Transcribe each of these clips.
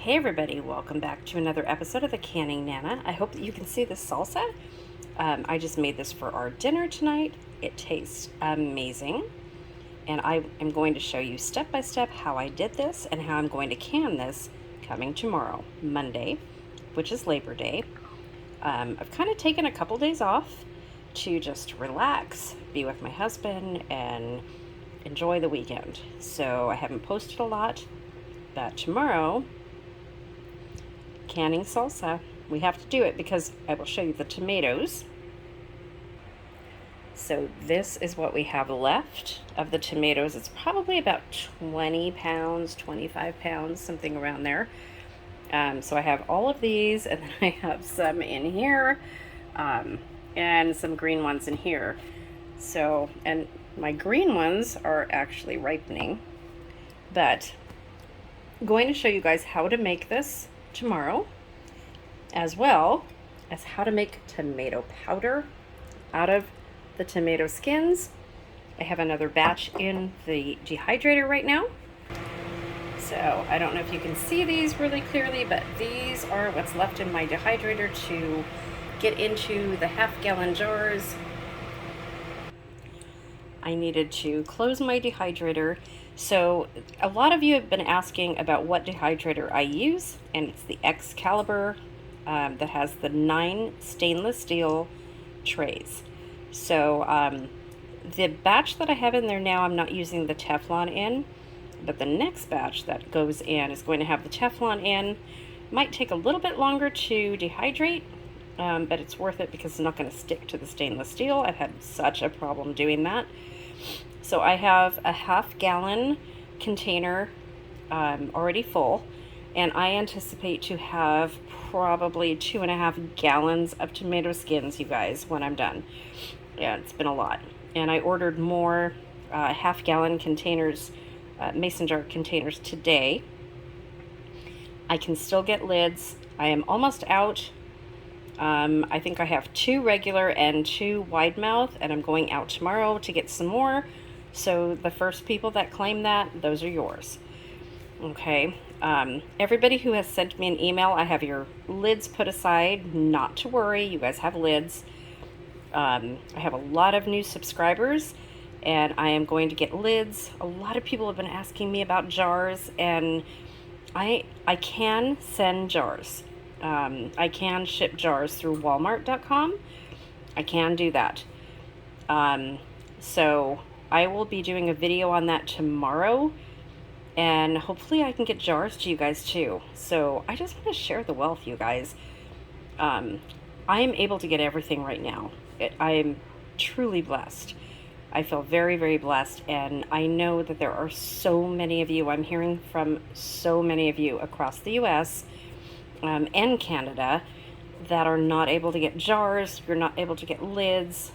Hey everybody, welcome back to another episode of the Canning Nana. I hope that you can see the salsa. I just made this for our dinner tonight. It tastes amazing. And I am going to show you step by step how I did this and how I'm going to can this coming tomorrow, Monday, which is Labor Day. I've kind of taken a couple days off to just relax, be with my husband, and enjoy the weekend. So I haven't posted a lot, but tomorrow, canning salsa. We have to do it because I will show you the tomatoes. So this is what we have left of the tomatoes. It's probably about 20 pounds, 25 pounds, something around there. So I have all of these, and then I have some in here, and some green ones in here. So, and my green ones are actually ripening, but I'm going to show you guys how to make this tomorrow, as well as how to make tomato powder out of the tomato skins. I have another batch in the dehydrator right now. So I don't know if you can see these really clearly, but these are what's left in my dehydrator to get into the half-gallon jars. I needed to close my dehydrator. So a lot of you have been asking about what dehydrator I use, and it's the Excalibur that has the 9 stainless steel trays. So the batch that I have in there now, I'm not using the Teflon in, but the next batch that goes in is going to have the Teflon in. Might take a little bit longer to dehydrate, but it's worth it because it's not going to stick to the stainless steel. I've had such a problem doing that. So I have a half-gallon container already full, and I anticipate to have probably 2.5 gallons of tomato skins, you guys, when I'm done. Yeah, it's been a lot. And I ordered more half-gallon containers, mason jar containers today. I can still get lids. I am almost out. I think I have 2 regular and 2 wide mouth, and I'm going out tomorrow to get some more. So the first people that claim that, those are yours. Okay. Everybody who has sent me an email, I have your lids put aside. Not to worry, you guys have lids. I have a lot of new subscribers, and I am going to get lids. A lot of people have been asking me about jars, and I can send jars. I can ship jars through Walmart.com. I can do that. So I will be doing a video on that tomorrow, and hopefully I can get jars to you guys too. So I just want to share the wealth, you guys. I am able to get everything right now. I am truly blessed. I feel very, very blessed, and I know that there are so many of you. I'm hearing from so many of you across the U.S. And Canada that are not able to get jars. You're not able to get lids.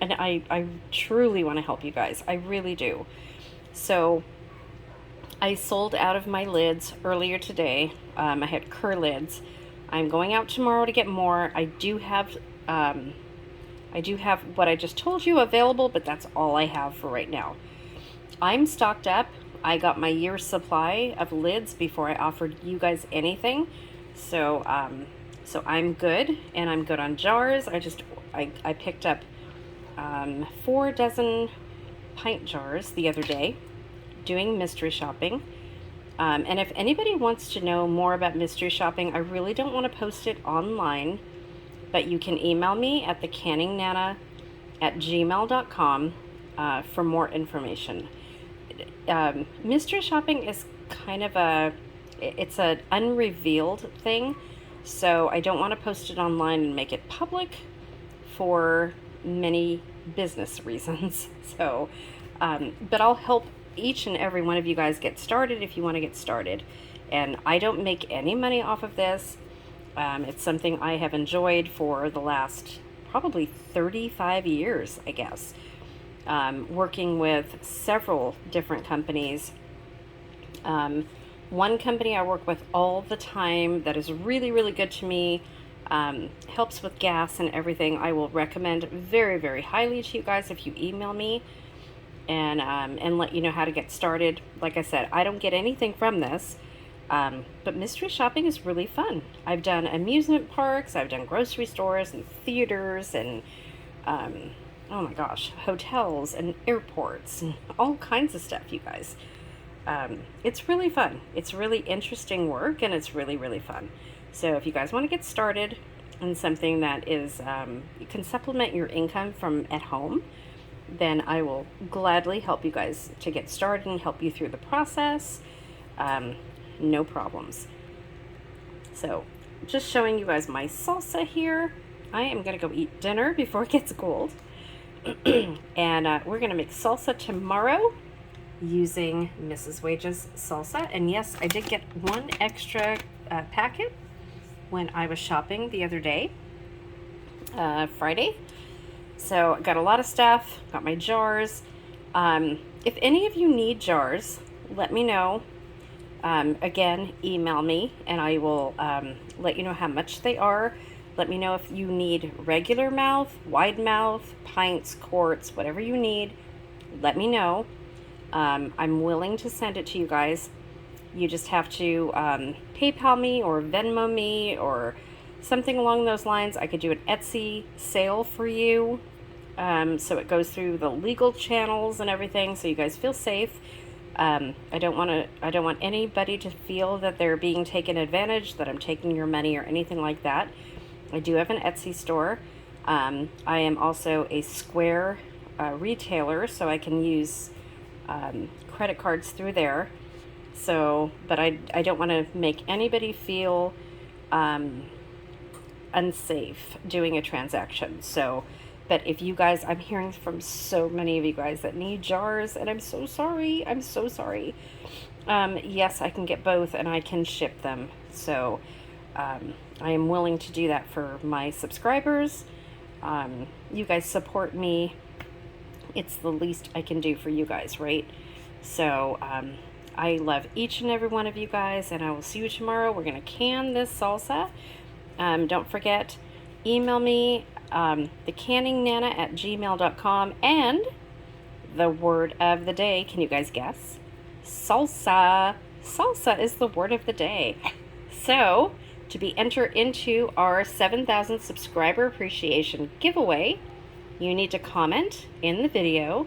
And I truly want to help you guys. I really do. So I sold out of my lids earlier today. I had Kerr lids. I'm going out tomorrow to get more. I do have what I just told you available, but that's all I have for right now. I'm stocked up. I got my year's supply of lids before I offered you guys anything. So I'm good, and I'm good on jars. I picked up 4 dozen pint jars the other day doing mystery shopping. And if anybody wants to know more about mystery shopping, I really don't want to post it online, but you can email me at thecanningnana@gmail.com for more information. Mystery shopping is kind of it's an unrevealed thing, so I don't want to post it online and make it public for many business reasons. So, but I'll help each and every one of you guys get started if you want to get started. And I don't make any money off of this. It's something I have enjoyed for the last probably 35 years, I guess. Working with several different companies. One company I work with all the time that is really, really good to me, helps with gas and everything. I will recommend very, very highly to you guys if you email me. and let you know how to get started. Like I said, I don't get anything from this. But mystery shopping is really fun. I've done amusement parks, I've done grocery stores and theaters and, oh my gosh, hotels and airports and all kinds of stuff, you guys. It's really fun. It's really interesting work, and it's really, really fun. So if you guys want to get started on something that is, you can supplement your income from at home, then I will gladly help you guys to get started and help you through the process. No problems. So just showing you guys my salsa here. I am going to go eat dinner before it gets cold. And we're going to make salsa tomorrow using Mrs. Wage's salsa. And yes, I did get one extra packet when I was shopping the other day, Friday. So I got a lot of stuff, got my jars. If any of you need jars, let me know. Again, email me and I will let you know how much they are. Let me know if you need regular mouth, wide mouth, pints, quarts, whatever you need. Let me know. I'm willing to send it to you guys. You just have to PayPal me or Venmo me or something along those lines. I could do an Etsy sale for you, so it goes through the legal channels and everything, so you guys feel safe. I don't want anybody to feel that they're being taken advantage, that I'm taking your money or anything like that. I do have an Etsy store. I am also a Square retailer, so I can use credit cards through there. So, but I don't want to make anybody feel unsafe doing a transaction. So, but if you guys, I'm hearing from so many of you guys that need jars, and I'm so sorry. I'm so sorry. Yes, I can get both, and I can ship them. So, I am willing to do that for my subscribers. You guys support me. It's the least I can do for you guys, right? So, I love each and every one of you guys, and I will see you tomorrow. We're going to can this salsa. Don't forget, email me, thecanningnana@gmail.com, and the word of the day, can you guys guess? Salsa. Salsa is the word of the day. So, to be entered into our 7,000 subscriber appreciation giveaway, you need to comment in the video,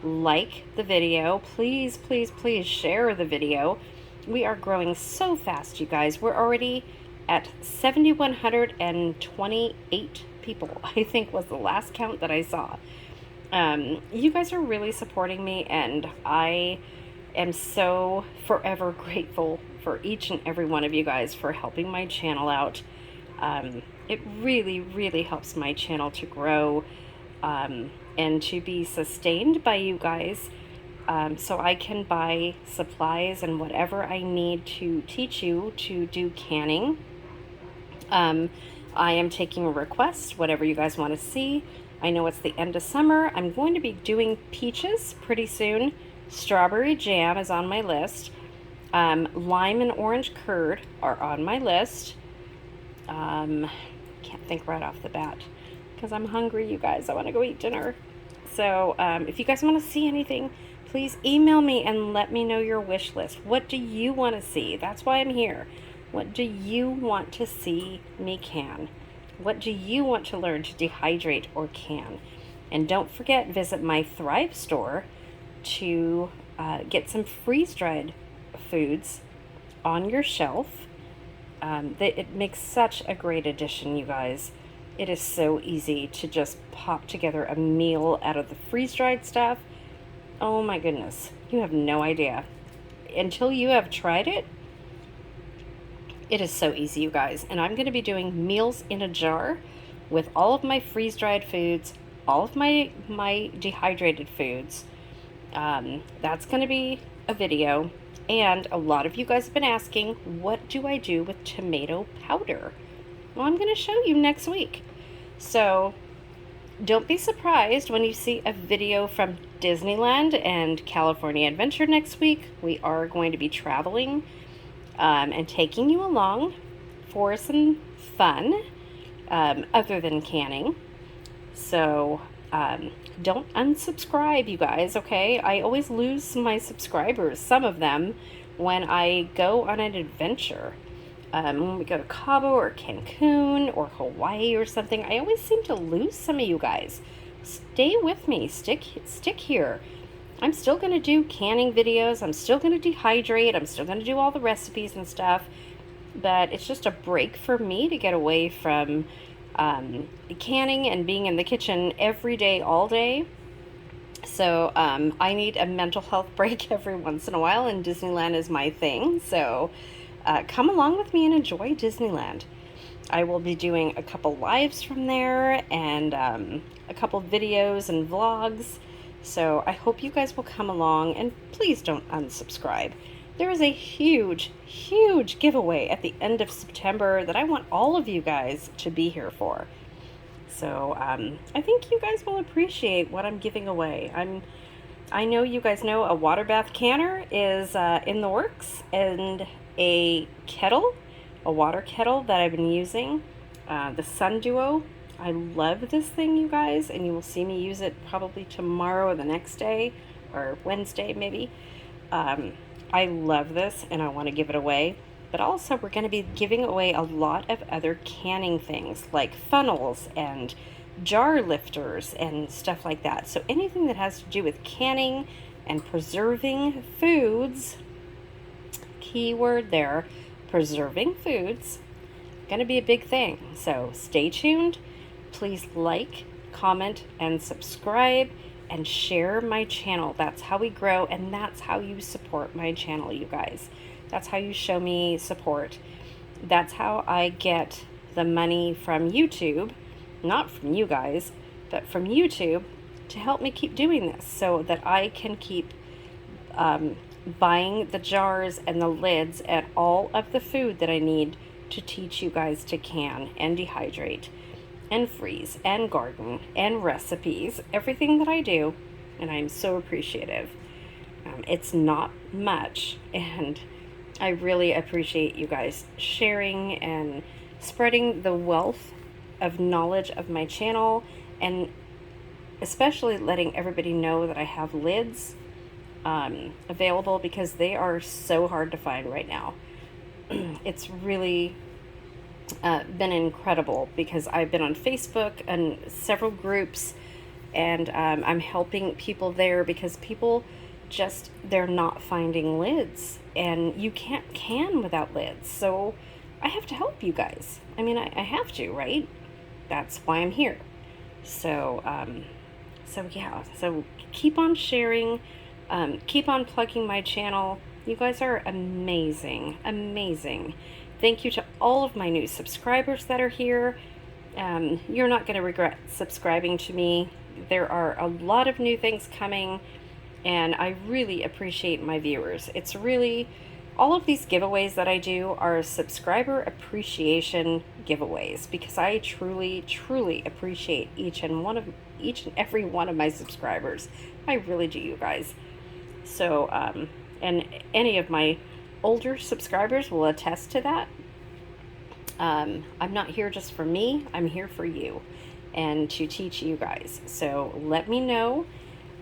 like the video, please, please, please share the video. We are growing so fast, you guys. We're already at 7,128 people, I think was the last count that I saw. You guys are really supporting me, and I am so forever grateful for each and every one of you guys for helping my channel out. It really, really helps my channel to grow and to be sustained by you guys, so I can buy supplies and whatever I need to teach you to do canning. I am taking requests, whatever you guys want to see. I know it's the end of summer. I'm going to be doing peaches pretty soon. Strawberry jam is on my list. Lime and orange curd are on my list. Can't think right off the bat because I'm hungry, you guys. I want to go eat dinner. So if you guys want to see anything, please email me and let me know your wish list. What do you want to see? That's why I'm here. What do you want to see me can? What do you want to learn to dehydrate or can? And don't forget, visit my Thrive store to get some freeze-dried foods on your shelf. It makes such a great addition, you guys. It is so easy to just pop together a meal out of the freeze-dried stuff. Oh my goodness, you have no idea. Until you have tried it, it is so easy, you guys. And I'm going to be doing meals in a jar with all of my freeze-dried foods, all of my dehydrated foods. That's going to be a video. And a lot of you guys have been asking, what do I do with tomato powder? Well, I'm going to show you next week. So don't be surprised when you see a video from Disneyland and California Adventure next week. We are going to be traveling and taking you along for some fun other than canning. So don't unsubscribe, you guys, okay? I always lose my subscribers, some of them, when I go on an adventure. When we go to Cabo or Cancun or Hawaii or something, I always seem to lose some of you guys. Stay with me. Stick here. I'm still going to do canning videos. I'm still going to dehydrate. I'm still going to do all the recipes and stuff. But it's just a break for me to get away from canning and being in the kitchen every day, all day. So I need a mental health break every once in a while, and Disneyland is my thing. So come along with me and enjoy Disneyland. I will be doing a couple lives from there and a couple videos and vlogs. So I hope you guys will come along, and please don't unsubscribe. There is a huge, huge giveaway at the end of September that I want all of you guys to be here for. So I think you guys will appreciate what I'm giving away. I know you guys know a water bath canner is in the works, and a kettle, a water kettle that I've been using, the Sun Duo. I love this thing, you guys, and you will see me use it probably tomorrow or the next day, or Wednesday maybe. I love this, and I want to give it away. But also, we're going to be giving away a lot of other canning things, like funnels and jar lifters and stuff like that. So anything that has to do with canning and preserving foods, keyword there, preserving foods, going to be a big thing. So stay tuned. Please like, comment, and subscribe, and share my channel. That's how we grow, and that's how you support my channel, you guys. That's how you show me support. That's how I get the money from YouTube, not from you guys, but from YouTube, to help me keep doing this, so that I can keep buying the jars and the lids and all of the food that I need to teach you guys to can and dehydrate and freeze and garden and recipes, everything that I do, and I'm so appreciative. It's not much, and I really appreciate you guys sharing and spreading the wealth of knowledge of my channel, and especially letting everybody know that I have lids available, because they are so hard to find right now. It's really been incredible, because I've been on Facebook and several groups, and I'm helping people there, because people just, they're not finding lids, and you can't can without lids. So I have to help you guys. I mean, I have to, right? That's why I'm here. So yeah, so keep on sharing, keep on plugging my channel. You guys are amazing, amazing. Thank you to all of my new subscribers that are here. You're not going to regret subscribing to me. There are a lot of new things coming, and I really appreciate my viewers. It's really, all of these giveaways that I do are subscriber appreciation giveaways, because I truly, truly appreciate each and every one of my subscribers. I really do, you guys. So, and any of my older subscribers will attest to that. I'm not here just for me. I'm here for you and to teach you guys. So let me know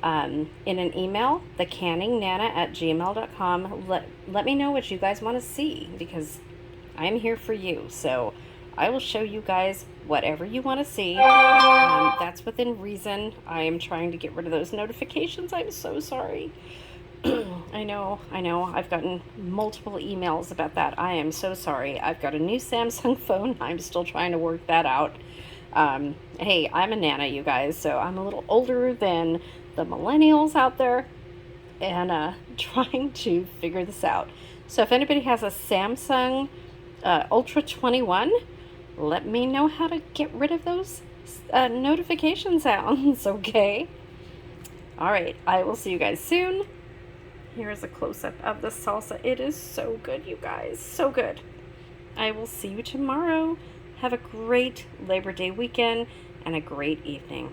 in an email, thecanningnana@gmail.com. Let me know what you guys want to see, because I'm here for you. So I will show you guys whatever you want to see. That's within reason. I am trying to get rid of those notifications. I'm so sorry. I know. I've gotten multiple emails about that. I am so sorry. I've got a new Samsung phone. I'm still trying to work that out. Hey, I'm a Nana, you guys, so I'm a little older than the millennials out there, and trying to figure this out. So if anybody has a Samsung Ultra 21, let me know how to get rid of those notification sounds, okay? All right, I will see you guys soon. Here's a close-up of the salsa. It is so good, you guys, so good. I will see you tomorrow. Have a great Labor Day weekend and a great evening.